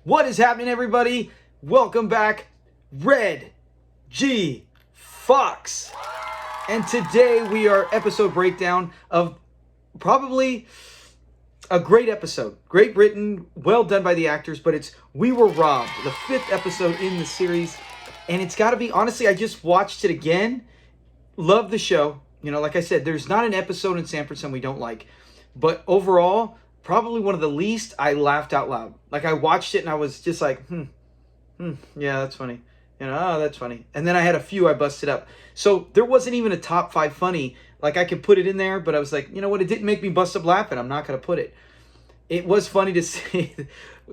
What is happening, everybody? Welcome back, Red G Fox. And today we are episode breakdown of probably a great episode. Great written, well done by the actors, but it's We Were Robbed, the 5th episode in the series. And it's got to be, honestly, I just watched it again. Love the show. You know, like I said, there's not an episode in Sanford and Son we don't like. But overall, probably one of the least I laughed out loud. Like, I watched it and I was just like, yeah, that's funny. You know, oh, that's funny. And then I had a few I busted up. So there wasn't even a top 5 funny. Like, I could put it in there, but I was like, you know what? It didn't make me bust up laughing. I'm not going to put it. It was funny to see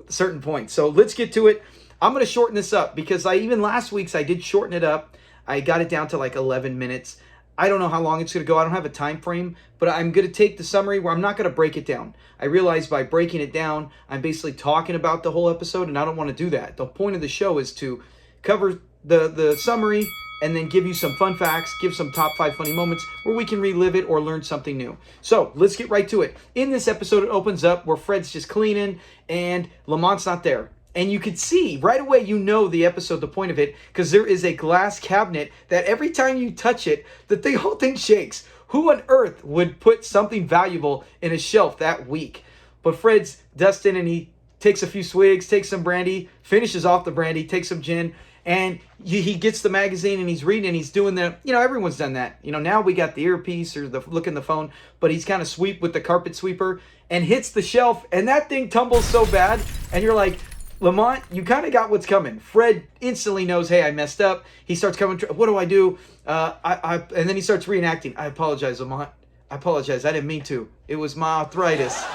certain points. So let's get to it. I'm going to shorten this up because even last week's I did shorten it up. I got it down to like 11 minutes. I don't know how long it's going to go. I don't have a time frame, but I'm going to take the summary where I'm not going to break it down. I realize by breaking it down, I'm basically talking about the whole episode, and I don't want to do that. The point of the show is to cover the summary and then give you some fun facts, give some top 5 funny moments where we can relive it or learn something new. So let's get right to it. In this episode, it opens up where Fred's just cleaning and Lamont's not there. And you could see right away, you know the episode, the point of it, because there is a glass cabinet that every time you touch it, the whole thing shakes. Who on earth would put something valuable in a shelf that weak? But Fred's dusting and he takes a few swigs, takes some brandy, finishes off the brandy, takes some gin, and he gets the magazine and he's reading and he's doing everyone's done that. You know, now we got the earpiece or the look in the phone, but he's kind of sweep with the carpet sweeper and hits the shelf and that thing tumbles so bad and you're like, Lamont, you kind of got what's coming. Fred instantly knows, hey, I messed up. He starts coming, what do I do? And then he starts reenacting. I apologize, Lamont. I apologize. I didn't mean to. It was my arthritis.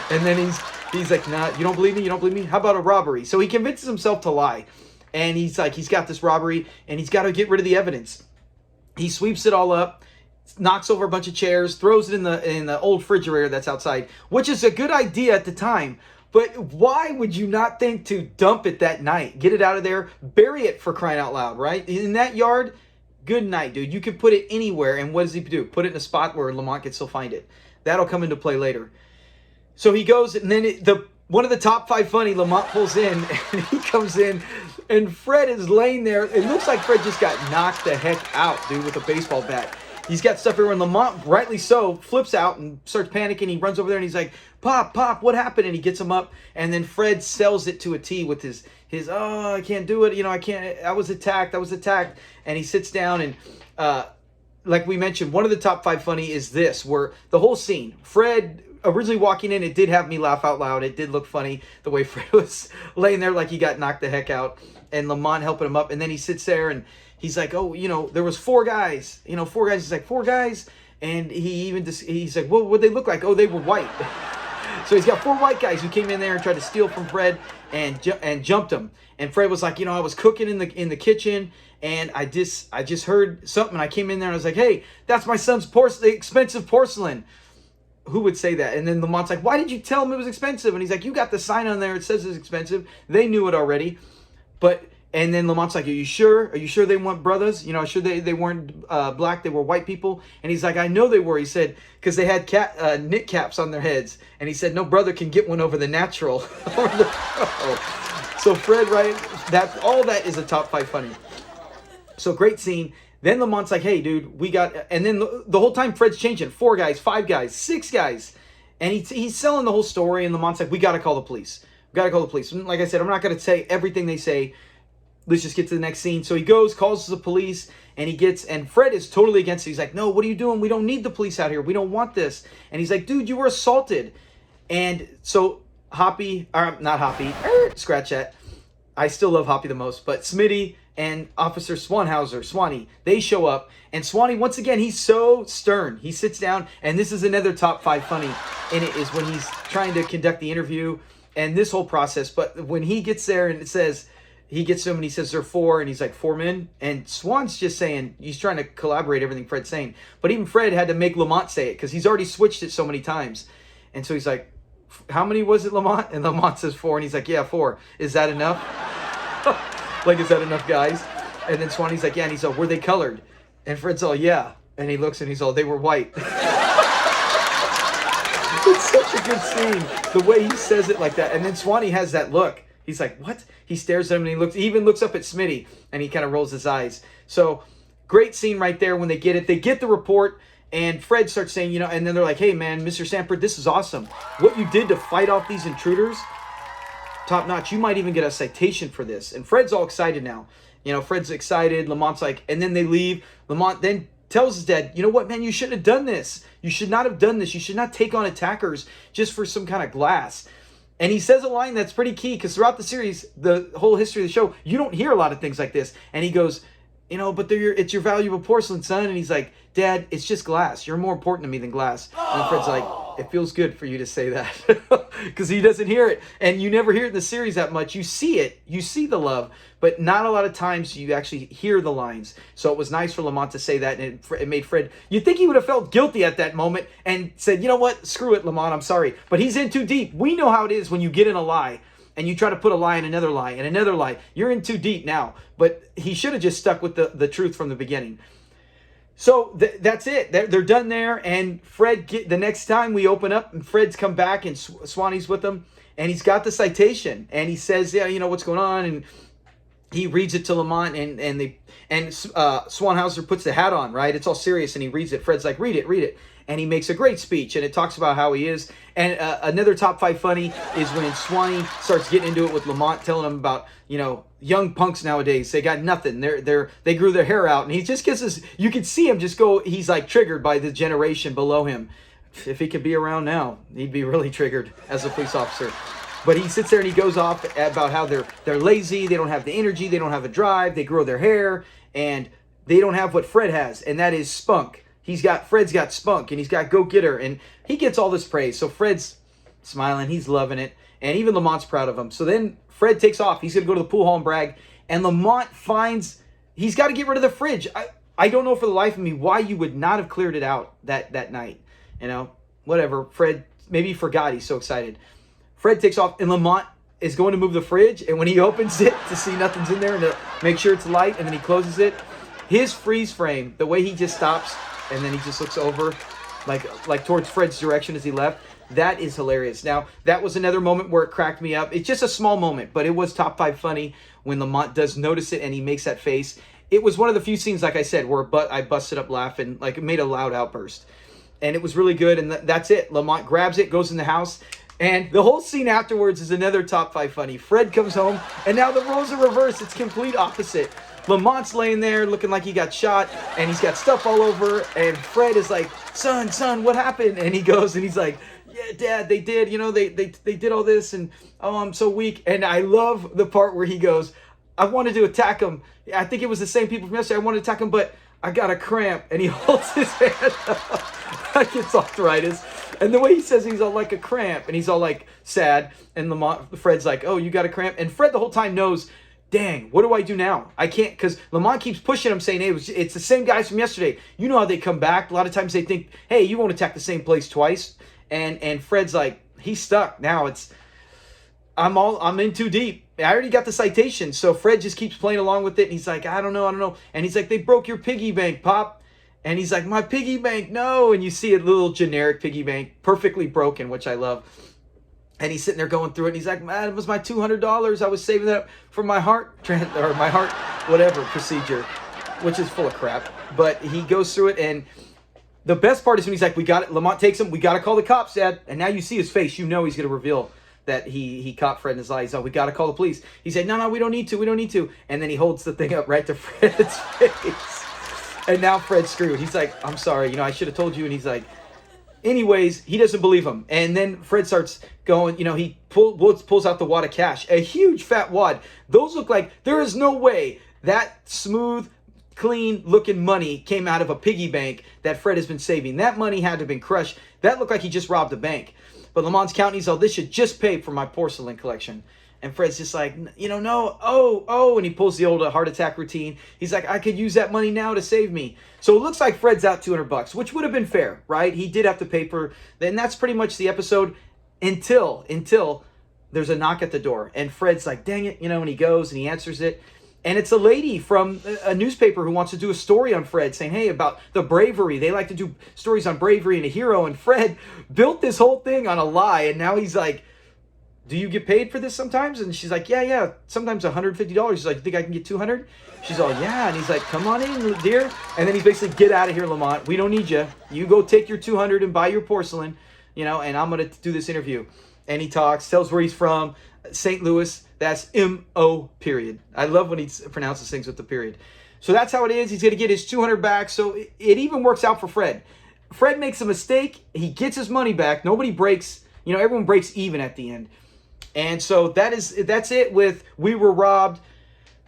And then he's like, nah, you don't believe me? You don't believe me? How about a robbery? So he convinces himself to lie. And he's like, he's got this robbery and he's got to get rid of the evidence. He sweeps it all up, knocks over a bunch of chairs, throws it in the old refrigerator that's outside, which is a good idea at the time. But why would you not think to dump it that night? Get it out of there, bury it for crying out loud, right? In that yard, good night, dude. You could put it anywhere, and what does he do? Put it in a spot where Lamont can still find it. That'll come into play later. So he goes, and then one of the top 5 funny, Lamont pulls in, and he comes in, and Fred is laying there. It looks like Fred just got knocked the heck out, dude, with a baseball bat. He's got stuff everywhere, and Lamont, rightly so, flips out and starts panicking. He runs over there, and he's like, Pop, what happened? And he gets him up, and then Fred sells it to a T with his I can't do it. You know, I can't. I was attacked. And he sits down, and like we mentioned, one of the top 5 funny is this, where the whole scene, Fred originally walking in, it did have me laugh out loud. It did look funny the way Fred was laying there like he got knocked the heck out, and Lamont helping him up, and then he sits there, and he's like, oh, you know, there was 4 guys. You know, 4 guys. He's like, 4 guys? And he's like, well, what'd they look like? Oh, they were white. So he's got 4 white guys who came in there and tried to steal from Fred and jumped him. And Fred was like, you know, I was cooking in the kitchen and I just heard something. I came in there and I was like, hey, that's my son's expensive porcelain. Who would say that? And then Lamont's like, why did you tell him it was expensive? And he's like, you got the sign on there. It says it's expensive. They knew it already. And then Lamont's like, are you sure? Are you sure they weren't brothers? You know, sure they weren't black, they were white people? And he's like, I know they were. He said, because they had knit caps on their heads. And he said, no brother can get one over the natural. So Fred, right, all that is a top 5 funny. So great scene. Then Lamont's like, hey, dude, we got... And then the whole time Fred's changing. 4 guys, 5 guys, 6 guys. And he's selling the whole story. And Lamont's like, we got to call the police. We got to call the police. And like I said, I'm not going to say everything they say. Let's just get to the next scene. So he goes, calls the police, and Fred is totally against it. He's like, no, what are you doing? We don't need the police out here. We don't want this. And he's like, dude, you were assaulted. And so scratch that. I still love Hoppy the most, but Smitty and Officer Swanee, they show up. And Swanee, once again, he's so stern. He sits down, and this is another top 5 funny in it, is when he's trying to conduct the interview and this whole process. But when he gets there and it says, he gets to him and he says, there are 4, and he's like, 4 men? And Swan's just saying, he's trying to collaborate everything Fred's saying. But even Fred had to make Lamont say it because he's already switched it so many times. And so he's like, how many was it, Lamont? And Lamont says 4, and he's like, yeah, 4. Is that enough? Like, is that enough, guys? And then Swanee's like, yeah. And he's all, were they colored? And Fred's all, yeah. And he looks and he's all, they were white. It's such a good scene, the way he says it like that. And then Swanee has that look. He's like, what? He stares at him and he even looks up at Smitty and he kind of rolls his eyes. So great scene right there when they get it. They get the report and Fred starts saying, and then they're like, hey man, Mr. Sanford, this is awesome. What you did to fight off these intruders, top notch. You might even get a citation for this. And Fred's all excited now. Fred's excited. Lamont's like, and then they leave. Lamont then tells his dad, you know what, man, you shouldn't have done this. You should not have done this. You should not take on attackers just for some kind of glass. And he says a line that's pretty key because throughout the series, the whole history of the show, you don't hear a lot of things like this. And he goes, but it's your valuable porcelain, son. And he's like, Dad, it's just glass. You're more important to me than glass. And Fred's like, it feels good for you to say that because he doesn't hear it. And you never hear it in the series that much. You see it. You see the love, but not a lot of times you actually hear the lines. So it was nice for Lamont to say that. And it made Fred, you'd think he would have felt guilty at that moment and said, you know what? Screw it, Lamont. I'm sorry. But he's in too deep. We know how it is when you get in a lie and you try to put a lie in another lie and another lie. You're in too deep now. But he should have just stuck with the truth from the beginning. So that's it. They're done there. And Fred, the next time we open up, and Fred's come back and Swanee's with him. And he's got the citation. And he says, yeah, what's going on? And he reads it to Lamont. And Swanhauser puts the hat on, right? It's all serious. And he reads it. Fred's like, read it. And he makes a great speech. And it talks about how he is. And another top 5 funny is when Swanee starts getting into it with Lamont, telling him about, young punks nowadays. They got nothing. They grew their hair out. And he just gets this, you can see him just go, he's like triggered by the generation below him. If he could be around now, he'd be really triggered as a police officer. But he sits there and he goes off about how they're lazy, they don't have the energy, they don't have a drive, they grow their hair, and they don't have what Fred has, and that is spunk. Fred's got spunk, and he's got go-getter, and he gets all this praise. So Fred's smiling, he's loving it, and even Lamont's proud of him. So then Fred takes off. He's going to go to the pool hall and brag, and Lamont finds he's got to get rid of the fridge. I don't know for the life of me why you would not have cleared it out that night. Whatever. Fred maybe he forgot. He's so excited. Fred takes off, and Lamont is going to move the fridge, and when he opens it to see nothing's in there and to make sure it's light, and then he closes it, his freeze frame, the way he just stops, and then he just looks over like towards Fred's direction as he left, that is hilarious. Now, that was another moment where it cracked me up. It's just a small moment, but it was top 5 funny when Lamont does notice it and he makes that face. It was one of the few scenes, like I said, where I busted up laughing, like it made a loud outburst. And it was really good, and that's it. Lamont grabs it, goes in the house, and the whole scene afterwards is another top 5 funny. Fred comes home, and now the roles are reversed. It's complete opposite. Lamont's laying there looking like he got shot, and he's got stuff all over, and Fred is like, son, what happened? And he goes, and he's like, yeah, Dad, they did, they did all this, and oh, I'm so weak. And I love the part where he goes, I wanted to attack him. I think it was the same people from yesterday. I wanted to attack him, but I got a cramp. And he holds his hand up like it's arthritis. And the way he says he's all like a cramp, and he's all like sad. And Fred's like, oh, you got a cramp? And Fred the whole time knows, dang, what do I do now? I can't, because Lamont keeps pushing him, saying, hey, it's the same guys from yesterday. You know how they come back. A lot of times they think, hey, you won't attack the same place twice. And Fred's like, he's stuck. Now I'm in too deep. I already got the citation. So Fred just keeps playing along with it. And he's like, I don't know. And he's like, they broke your piggy bank, Pop. And he's like, my piggy bank, no. And you see a little generic piggy bank, perfectly broken, which I love. And he's sitting there going through it. And he's like, man, it was my $200. I was saving that for my heart whatever procedure, which is full of crap. But he goes through it, and the best part is when he's like, we got it. Lamont takes him. We got to call the cops, Dad. And now you see his face. You know he's going to reveal that he caught Fred in his lie. He's like, we got to call the police. He said, no, we don't need to. And then he holds the thing up right to Fred's face. And now Fred's screwed. He's like, I'm sorry. I should have told you. And he's like, anyways, he doesn't believe him. And then Fred starts going, he pulls out the wad of cash. A huge fat wad. Those look like, there is no way that smooth, clean looking money came out of a piggy bank that Fred has been saving. That money had to have been crushed. That looked like he just robbed a bank. But Lamont's counting, he's all, this should just pay for my porcelain collection. And Fred's just like, no, and he pulls the old heart attack routine. He's like, I could use that money now to save me. So it looks like Fred's out $200, which would have been fair, right? He did have to pay for, then that's pretty much the episode until there's a knock at the door. And Fred's like, dang it, and he goes and he answers it. And it's a lady from a newspaper who wants to do a story on Fred, saying, hey, about the bravery. They like to do stories on bravery and a hero. And Fred built this whole thing on a lie. And now he's like, do you get paid for this sometimes? And she's like, yeah, sometimes $150. He's like, you think I can get 200? She's all, yeah. And he's like, come on in, dear. And then he's basically, get out of here, Lamont. We don't need you. You go take your 200 and buy your porcelain, and I'm going to do this interview. And he talks, tells where he's from, St. Louis. That's M-O, period. I love when he pronounces things with the period. So that's how it is. He's going to get his 200 back. So it even works out for Fred. Fred makes a mistake. He gets his money back. Nobody breaks, everyone breaks even at the end. And so that's it with We Were Robbed.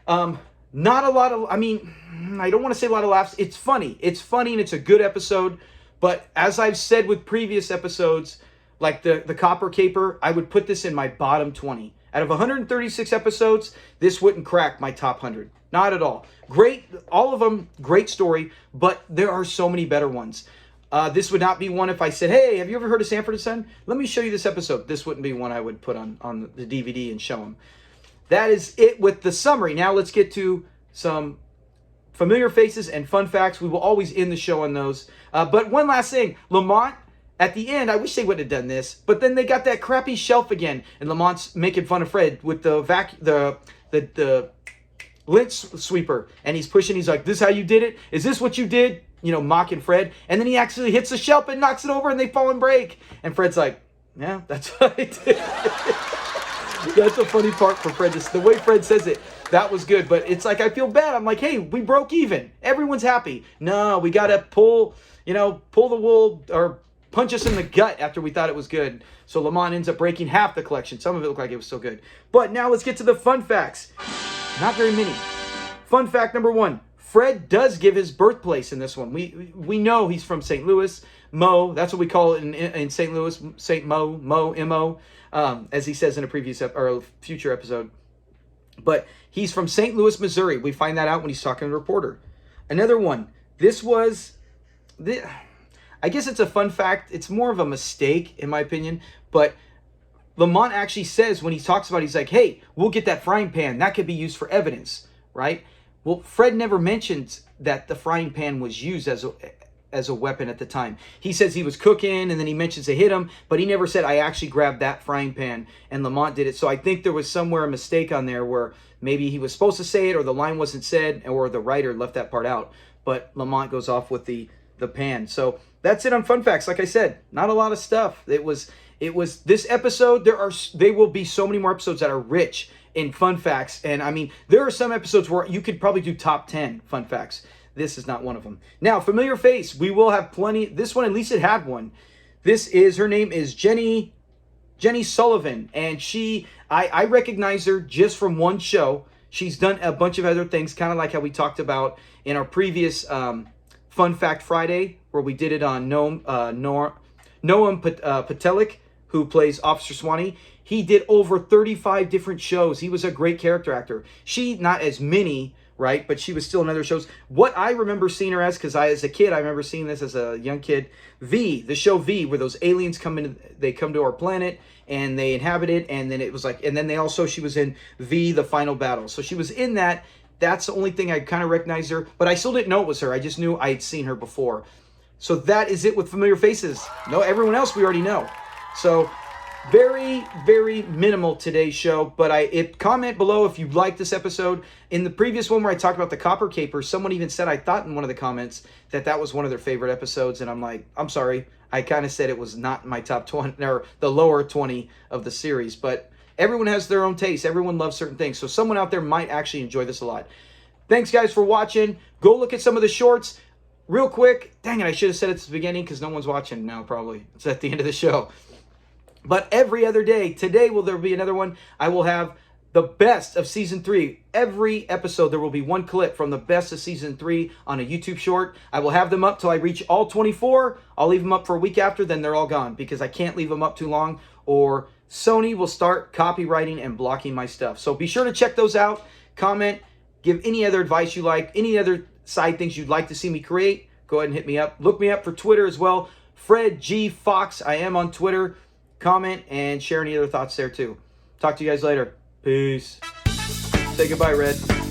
Not a lot of, I don't want to say a lot of laughs. It's funny. It's funny and it's a good episode. But as I've said with previous episodes, like the Copper Caper, I would put this in my bottom 20. Out of 136 episodes, this wouldn't crack my top 100. Not at all. Great, all of them, great story, but there are so many better ones. This would not be one if I said, hey, have you ever heard of Sanford and Son? Let me show you this episode. This wouldn't be one I would put on the DVD and show them. That is it with the summary. Now let's get to some familiar faces and fun facts. We will always end the show on those. But one last thing. Lamont, at the end, I wish they would have done this, but then they got that crappy shelf again, and Lamont's making fun of Fred with the lint sweeper, and he's pushing. He's like, "This is how you did it? Is this what you did?" Mocking Fred, and then he actually hits the shelf and knocks it over, and they fall and break. And Fred's like, "Yeah, that's what I did." That's a funny part for Fred. The way Fred says it, that was good. But it's like I feel bad. I'm like, "Hey, we broke even. Everyone's happy. No, we gotta pull the wool or punch us in the gut after we thought it was good." So Lamont ends up breaking half the collection. Some of it looked like it was so good. But now let's get to the fun facts. Not very many. Fun fact number 1. Fred does give his birthplace in this one. We know he's from St. Louis. Mo, that's what we call it in St. Louis. St. Mo, M-O, as he says in a previous or a future episode. But he's from St. Louis, Missouri. We find that out when he's talking to a reporter. Another one. I guess it's a fun fact. It's more of a mistake, in my opinion. But Lamont actually says when he talks about it, he's like, hey, we'll get that frying pan. That could be used for evidence, right? Well, Fred never mentions that the frying pan was used as a weapon at the time. He says he was cooking, and then he mentions it hit him, but he never said, I actually grabbed that frying pan, and Lamont did it. So I think there was somewhere a mistake on there where maybe he was supposed to say it, or the line wasn't said, or the writer left that part out. But Lamont goes off with the pan. So that's it on fun facts. Like I said, not a lot of stuff. It was this episode. There will be so many more episodes that are rich in fun facts. And there are some episodes where you could probably do top 10 fun facts. This is not one of them. Now, familiar face. We will have plenty. This one, at least it had one. Her name is Jenny Sullivan. And I recognize her just from one show. She's done a bunch of other things, kind of like how we talked about in our previous Fun Fact Friday, where we did it on Noam Patelik, who plays Officer Swanee. He did over 35 different shows. He was a great character actor. She, not as many, right? But she was still in other shows. What I remember seeing her as, because as a kid, I remember seeing this as a young kid, the show V, where those aliens come to our planet, and they inhabit it, and then it was like, and then she was in V, The Final Battle. So she was in that. That's the only thing I kind of recognized her, but I still didn't know it was her. I just knew I'd seen her before. So that is it with familiar faces. No, everyone else we already know. So very, very minimal today's show, but comment below if you like this episode. In the previous one where I talked about the Copper Caper, someone even said, I thought in one of the comments that was one of their favorite episodes, and I'm like, I'm sorry. I kind of said it was not in my top 20 or the lower 20 of the series, but everyone has their own taste. Everyone loves certain things. So someone out there might actually enjoy this a lot. Thanks, guys, for watching. Go look at some of the shorts. Real quick. Dang it, I should have said it at the beginning because no one's watching now, probably. It's at the end of the show. But every other day, today there will be another one. I will have the best of Season 3. Every episode, there will be one clip from the best of Season 3 on a YouTube short. I will have them up till I reach all 24. I'll leave them up for a week after, then they're all gone because I can't leave them up too long or Sony will start copywriting and blocking my stuff. So be sure to check those out. Comment, give any other advice you like, any other side things you'd like to see me create. Go ahead and hit me up. Look me up for Twitter as well. Fred G. Fox. I am on Twitter. Comment and share any other thoughts there too. Talk to you guys later. Peace. Say goodbye, Red.